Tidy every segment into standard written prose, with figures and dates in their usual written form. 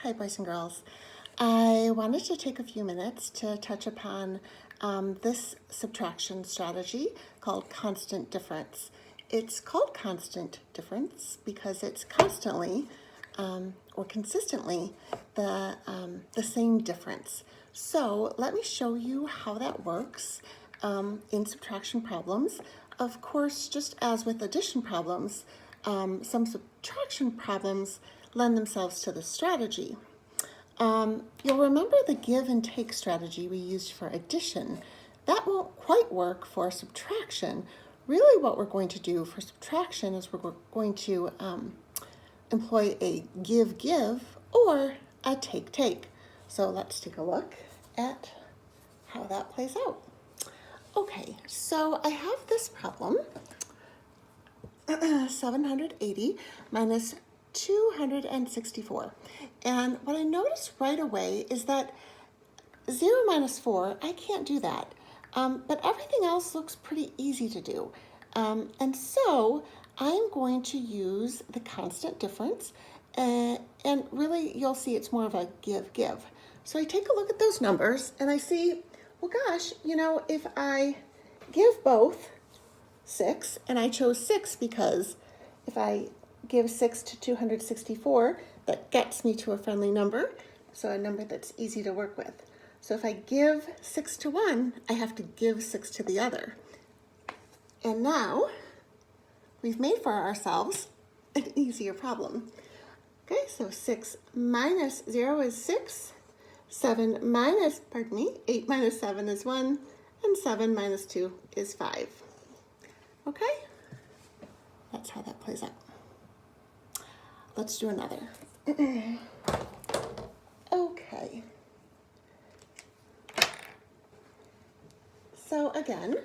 Hi, boys and girls. I wanted to take a few minutes to touch upon this subtraction strategy called constant difference. It's called constant difference because it's constantly or consistently the same difference. So let me show you how that works in subtraction problems. Of course, just as with addition problems, some subtraction problems lend themselves to this strategy. You'll remember the give and take strategy we used for addition. That won't quite work for subtraction. Really what we're going to do for subtraction is we're going to employ a give-give or a take-take. So let's take a look at how that plays out. Okay, so I have this problem, 780 minus 264. And what I noticed right away is that 0 minus 4, I can't do that. But everything else looks pretty easy to do. And so I'm going to use the constant difference. And really, you'll see it's more of a give-give. So I take a look at those numbers and I see, well, gosh, you know, if I give both 6, and I chose 6 because if I give 6 to 264, that gets me to a friendly number, so a number that's easy to work with. So if I give 6 to one, I have to give 6 to the other. And now we've made for ourselves an easier problem. Okay, so 6 minus 0 is 6. 8 minus 7 is 1, and 7 minus 2 is 5. Okay, that's how that plays out. Let's do another. Okay. So again,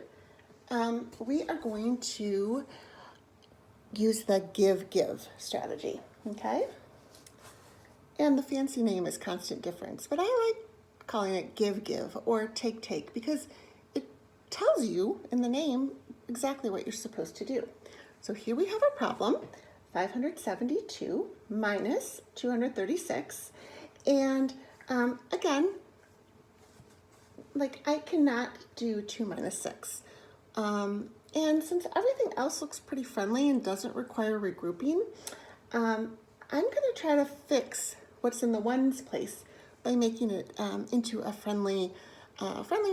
we are going to use the give-give strategy, okay? And the fancy name is constant difference, but I like calling it give-give or take-take because it tells you in the name exactly what you're supposed to do. So here we have our problem, 572 minus 236. And again, like I cannot do 2 minus 6. And since everything else looks pretty friendly and doesn't require regrouping, I'm going to try to fix what's in the ones place by making it into a friendlier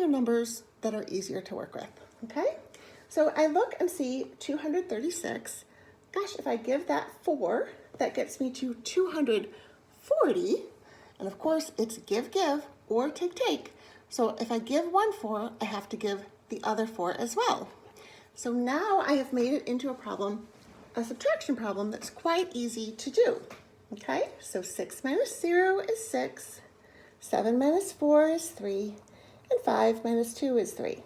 numbers that are easier to work with, okay? So I look and see 236. Gosh, if I give that 4, that gets me to 240. And of course, it's give-give or take-take. So if I give one 4, I have to give the other 4 as well. So now I have made it into a problem, a subtraction problem that's quite easy to do. Okay, so 6 minus 0 is 6, 7 minus 4 is 3, and 5 minus 2 is 3.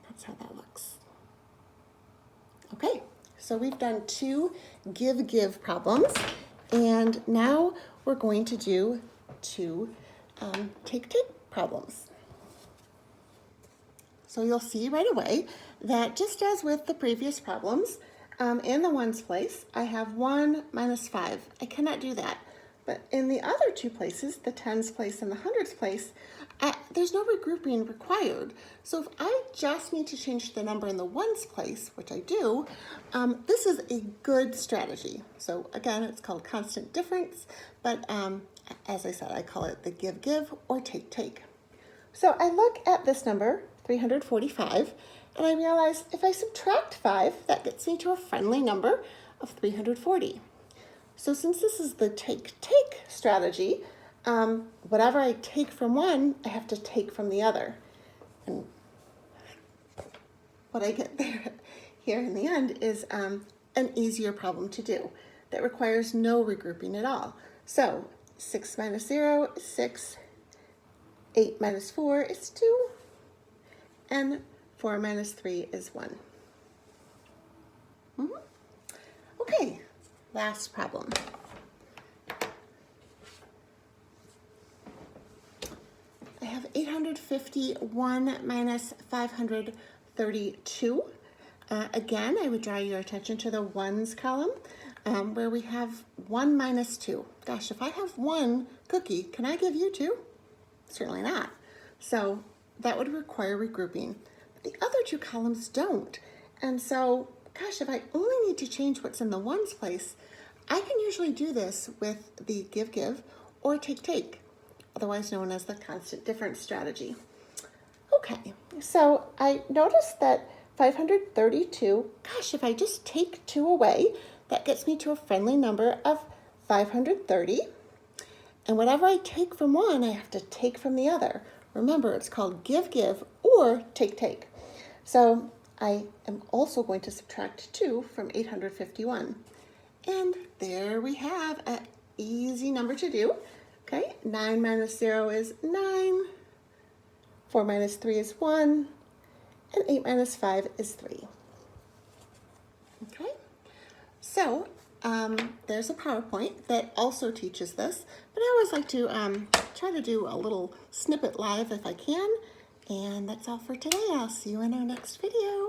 That's how that looks. Okay, so we've done 2 give-give problems, and now we're going to do 2 take-take problems. So you'll see right away that just as with the previous problems, in the ones place, I have 1 minus 5. I cannot do that. But in the other 2 places, the tens place and the hundreds place, there's no regrouping required. So if I just need to change the number in the ones place, which I do, this is a good strategy. So again, it's called constant difference, but as I said, I call it the give-give or take-take. So I look at this number, 345, and I realize if I subtract 5, that gets me to a friendly number of 340. So since this is the take-take strategy, whatever I take from one, I have to take from the other. And what I get there here in the end is an easier problem to do that requires no regrouping at all. So 6 minus 0 is 6, 8 minus 4 is 2, and 4 minus 3 is 1. Okay, last problem. I have 851 minus 532. Again, I would draw your attention to the ones column. where we have 1 minus 2. Gosh, if I have 1 cookie, can I give you 2? Certainly not. So that would require regrouping. But the other 2 columns don't. And so, gosh, if I only need to change what's in the ones place, I can usually do this with the give or take, otherwise known as the constant difference strategy. Okay, so I noticed that 532, gosh, if I just take 2 away, that gets me to a friendly number of 530. And whatever I take from one, I have to take from the other. Remember, it's called give or take. So I am also going to subtract 2 from 851. And there we have an easy number to do. Okay, 9 minus 0 is 9. 4 minus 3 is 1. And 8 minus 5 is 3. Okay, so there's a PowerPoint that also teaches this, but I always like to try to do a little snippet live if I can. And that's all for today. I'll see you in our next video.